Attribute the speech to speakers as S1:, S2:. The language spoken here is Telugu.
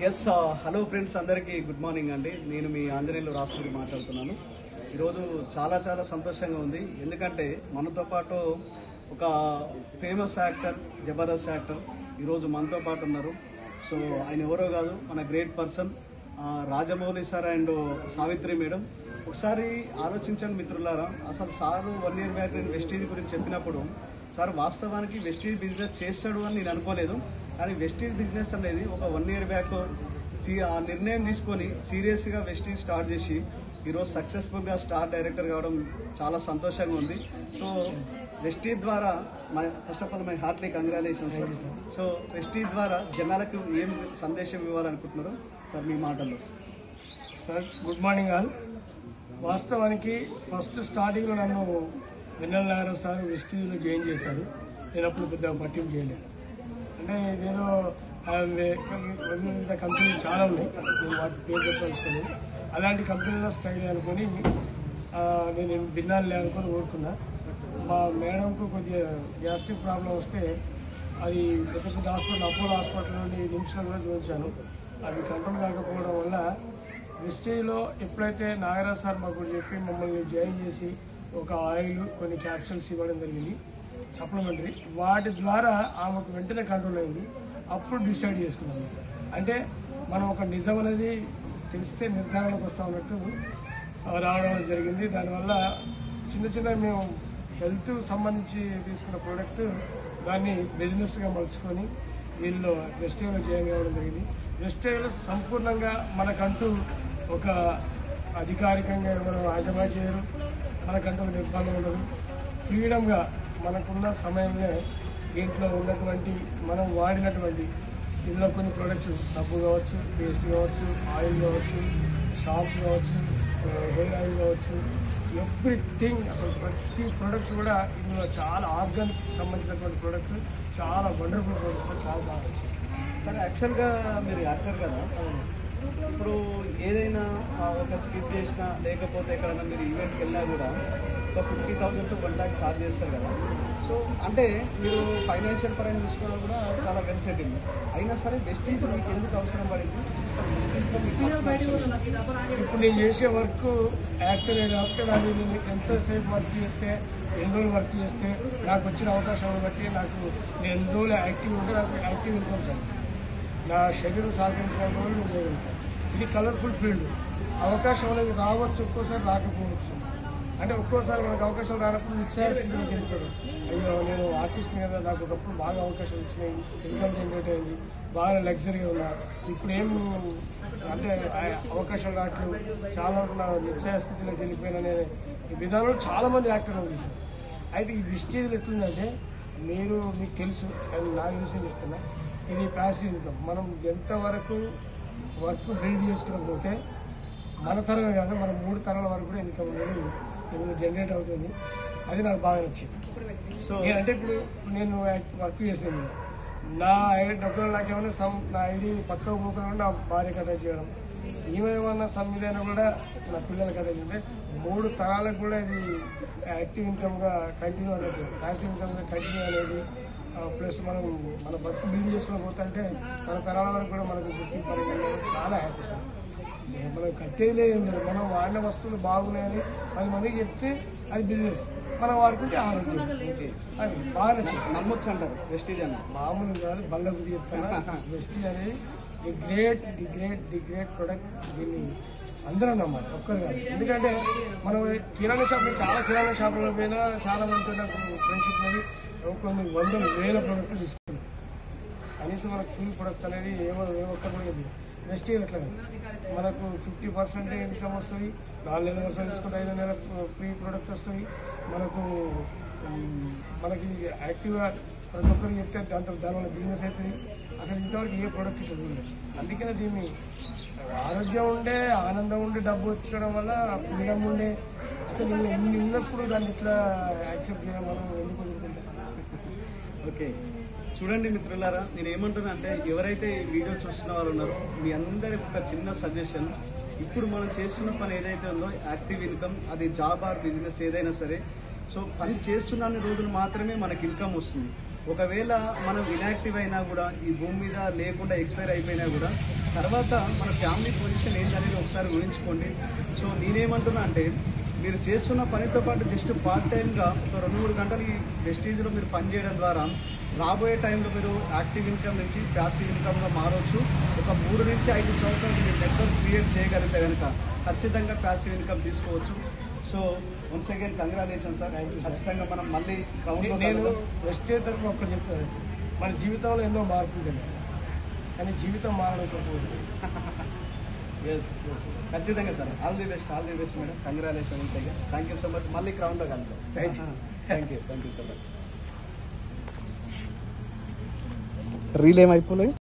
S1: ఎస్ హలో ఫ్రెండ్స్, అందరికీ గుడ్ మార్నింగ్ అండి. నేను మీ ఆంజనేయులు రాష్ట్రుడి మాట్లాడుతున్నాను. ఈరోజు చాలా చాలా సంతోషంగా ఉంది. ఎందుకంటే మనతో పాటు ఒక ఫేమస్ యాక్టర్, జబర్దస్త్ యాక్టర్ ఈరోజు మనతో పాటు ఉన్నారు. సో ఆయన ఎవరో కాదు, మన great person Rajamouli sir and Savitri madam. ఒకసారి ఆలోచించండి మిత్రులారా, అసలు సారు 1 year బ్యాక్ నేను వెస్టీజ్ గురించి చెప్పినప్పుడు సార్ వాస్తవానికి వెస్టీజ్ బిజినెస్ చేస్తాడు అని నేను అనుకోలేదు. కానీ వెస్టీజ్ బిజినెస్ అనేది ఒక 1 year బ్యాక్ ఆ నిర్ణయం తీసుకొని సీరియస్గా వెస్టీజ్ స్టార్ట్ చేసి ఈరోజు సక్సెస్ఫుల్గా స్టార్ డైరెక్టర్ కావడం చాలా సంతోషంగా ఉంది. సో వెస్టీజ్ ద్వారా first of all my heartly congratulations. So Vestige ద్వారా జనాలకు ఏం సందేశం ఇవ్వాలనుకుంటున్నారు సార్ మీ మాటల్లో?
S2: Sir good morning all. వాస్తవానికి ఫస్ట్ స్టార్టింగ్లో నన్ను వెన్నెల నాగరాజు సార్ వెస్టీజ్లో జాయిన్ చేశారు. నేను అప్పుడు పెద్ద పట్టింపు చేయలేదు. అంటే ఇదేదో కంపెనీలు చాలా ఉన్నాయి, నేను వాటి పేరు చెప్పదలుచుకోలేదు. అలాంటి కంపెనీలో స్టైల్ అనుకొని నేను విన్నానులే అనుకొని ఊరుకున్నా. మా మేడంకు కొద్దిగా గ్యాస్ట్రిక్ ప్రాబ్లం వస్తే అది పెద్ద పెద్ద హాస్పిటల్, అపోలో హాస్పిటల్ నుండి నిమిషాలు కూడా చూపించాను. అది కంట్రోల్ కాకపోవడం వల్ల వెస్టీజ్లో ఎప్పుడైతే నాగరాజ్ సార్ మాకు చెప్పి మమ్మల్ని జాయిన్ చేసి ఒక ఆయిల్, కొన్ని క్యాప్సూల్స్ ఇవ్వడం జరిగింది సప్లిమెంటరీ, వాటి ద్వారా ఆమెకు వెంటనే కంట్రోల్ అయింది. అప్పుడు డిసైడ్ చేసుకున్నాము. అంటే మనం ఒక నిజం అనేది తెలిస్తే నిర్ధారణకు వస్తా ఉన్నట్టు రావడం జరిగింది. దానివల్ల చిన్న చిన్న మేము హెల్త్ సంబంధించి తీసుకున్న ప్రోడక్ట్ దాన్ని బిజినెస్గా మలుచుకొని వీళ్ళు వెస్టీజ్లో జాయిన్ కావడం జరిగింది. వెస్టీజ్లో సంపూర్ణంగా మనకంటూ ఒక అధికారికంగా ఎవరు రాజమా చేయరు, మనకంటూ ఒక నిర్బంధం ఉండదు. ఫ్రీడమ్గా మనకున్న సమయంలో దీంట్లో ఉన్నటువంటి మనం వాడినటువంటి ఇందులో కొన్ని ప్రొడక్ట్స్, సబ్బు కావచ్చు, పేస్ట్ కావచ్చు, ఆయిల్ కావచ్చు, షాంపూ కావచ్చు, హెయిర్ ఆయిల్ కావచ్చు, ఎవ్రీథింగ్, అసలు ప్రతి ప్రోడక్ట్ కూడా ఇందులో చాలా ఆర్గానిక్ సంబంధించినటువంటి ప్రొడక్ట్స్, చాలా వండర్ఫుల్ ప్రొడక్ట్స్, చాలా బాగా వచ్చేసి.
S1: సార్ యాక్చువల్గా మీరు యాక్టర్ కదా, ఇప్పుడు ఏదైనా ఒక స్కిట్ చేసినా లేకపోతే ఎక్కడైనా మీరు ఈవెంట్కి వెళ్ళినా కూడా ఒక 50,000 to 1 lakh ఛార్జ్ చేస్తారు కదా. సో అంటే మీరు ఫైనాన్షియల్ పరంగా చూసుకోవడం కూడా చాలా వెల్ సెటిల్. అయినా సరే వెస్టీజ్ మీకు ఎందుకు అవసరం పడింది?
S2: ఇప్పుడు నేను చేసే వర్క్ యాక్టర్ కాబట్టి అది నేను ఎంతసేపు వర్క్ చేస్తే, ఎన్ని రోజులు వర్క్ చేస్తే, నాకు వచ్చిన అవకాశాలను బట్టి నాకు నేను ఎన్ని రోజులు యాక్టివ్ ఉంటే నాకు యాక్టివ్ ఇన్కమ్ సార్. నా శరీరం సహకరించిన రోజులు నేను చేయగలుగుతాను. ఇది కలర్ఫుల్ ఫీల్డ్. అవకాశం అనేది రావచ్చు, ఒక్కోసారి రాకపోవచ్చు. అంటే ఒక్కోసారి మనకు అవకాశాలు రానప్పుడు నిశ్చయస్థితిలోకి వెళ్ళిపోయాడు. అయ్యో నేను ఆర్టిస్ట్ కదా, నాకు ఒకప్పుడు బాగా అవకాశాలు వచ్చినాయి, ఇన్కమ్ జనరేట్ అయింది, బాగా లగ్జరీగా ఉన్నా, ఇప్పుడు ఏం అంటే అవకాశాలు రావట్లేదు, చాలా వరకు నా నిశ్చయస్థితిలోకి వెళ్ళిపోయిననే విధానంలో చాలామంది యాక్టర్లు తీశారు. అయితే ఈ వెస్టీజ్లో ఎట్లుందంటే మీకు తెలుసు, అది నాకు తెలిసి చెప్తున్నా, ఇది ప్యాసివ్ ఇన్కమ్. మనం ఎంతవరకు వర్క్ బిల్డ్ చేసుకోకపోతే మన తరమే కాదు, మన 3 తరాల వరకు కూడా ఇన్కమ్ అనేది ఇందులో జనరేట్ అవుతుంది. అది నాకు బాగా నచ్చింది. సో అంటే ఇప్పుడు నేను వర్క్ చేసాను, నా డబ్బులు నాకేమైనా నా ఐడి పక్కకు పోకుండా నా భార్య కథ చేయడం, ఏమేమన్నా సంవిధానం కూడా నా పిల్లల కథ చేస్తే 3 తరాలకు కూడా ఇది యాక్టివ్ ఇన్కమ్గా కంటిన్యూ అనేది, ప్యాసివ్ ఇన్కమ్గా కంటిన్యూ అనేది. ప్లస్ మన బతుకు బిల్డ్ చేసుకుని పోతుంటే మన తరాల వరకు కూడా మనకు గుర్తింపు అనేది చాలా హ్యాపీ సార్. మనం కట్టేది లేదు, మనం వాడిన వస్తువులు బాగున్నాయని 10 మందికి చెప్తే అది బిజినెస్, మనం వాడుకుంటే ఆరోగ్యం. అది బాగా
S1: నమ్మొచ్చు అంటారు వెస్టీజ్ అని.
S2: మామూలు కాదు, బల్ల బుద్ధి చెప్తాను. వెస్టీజ్ అనేది ది గ్రేట్ ప్రొడక్ట్. దీన్ని అందరూ నమ్మాలి, ఒక్కరు కాదు. ఎందుకంటే మనం కిరాణా షాపులు, చాలా కిరాణా షాపుల మీద చాలా మంది నాకు ఫ్రెండ్షిప్ అనేది కొన్ని 100,000 ప్రోడక్ట్లు తీసుకున్నాం. కనీసం మనకు ఫుల్ ప్రొడక్ట్ అనేది ఏ ఒక్కరు కూడా లేదు. వెస్టీజ్ అట్లా కాదు, మనకు 50% ఇన్కమ్ వస్తుంది, 4 నెలల కోసం తీసుకుంటే 5 నెలల ఫ్రీ ప్రొడక్ట్ వస్తుంది. మనకి యాక్టివ్గా ప్రతి ఒక్కరికి చెప్తే దానివల్ల బిజినెస్ అవుతుంది. అసలు ఇంతవరకు ఏ ప్రోడక్ట్ చదువులేదు. అందుకనే దీన్ని ఆరోగ్యం ఉండే, ఆనందం ఉండే, డబ్బు వచ్చడం వల్ల ఫ్రీడమ్ ఉండే, అసలు ఇన్ని ఉన్నప్పుడు దాన్ని ఇట్లా యాక్సెప్ట్ చేయడం మనం ఎందుకు వదులుకుంటాం?
S1: ఓకే, చూడండి మిత్రులారా, నేను ఏమంటున్నా అంటే ఎవరైతే ఈ వీడియో చూస్తున్న వాళ్ళు ఉన్నారో మీ అందరికి ఒక చిన్న సజెషన్. ఇప్పుడు మనం చేస్తున్న పని ఏదైతే ఉందో యాక్టివ్ ఇన్కమ్, అది జాబ్ ఆర్ బిజినెస్ ఏదైనా సరే, సో పని చేస్తున్న రోజులు మాత్రమే మనకి ఇన్కమ్ వస్తుంది. ఒకవేళ మనం ఇన్యాక్టివ్ అయినా కూడా ఈ భూమి మీద లేకుండా ఎక్స్పైర్ అయిపోయినా కూడా తర్వాత మన ఫ్యామిలీ పొజిషన్ ఏంటనేది ఒకసారి ఊహించుకోండి. సో నేనేమంటున్నా అంటే మీరు చేస్తున్న పనితో పాటు జస్ట్ పార్ట్ టైంగా ఒక 2-3 గంటలు ఈ వెస్టీజ్లో మీరు పనిచేయడం ద్వారా రాబోయే టైంలో మీరు యాక్టివ్ ఇన్కమ్ నుంచి ప్యాసివ్ ఇన్కమ్గా మారవచ్చు. ఒక 3 నుంచి 5 సంవత్సరాలు మీరు నెట్వర్క్ క్రియేట్ చేయగలిగితే కనుక ఖచ్చితంగా ప్యాసివ్ ఇన్కమ్ తీసుకోవచ్చు. So once again congratulation sir. ఖచ్చితంగా మనం మళ్ళీ
S2: నేను వెస్టేజ్ తరఫున ఒక్కటి చెప్తాను, మన జీవితంలో ఎన్నో మార్పులు జరిగాయి కానీ జీవితం మారడం కోసం.
S1: ఎస్ ఖచ్చితంగా sir. All the best madam. Congratulation once again. Thank you so much. మళ్ళీ క్రౌన్లో కలుద్దాం. Thank you so much. Reel ఏమైపోలేదు.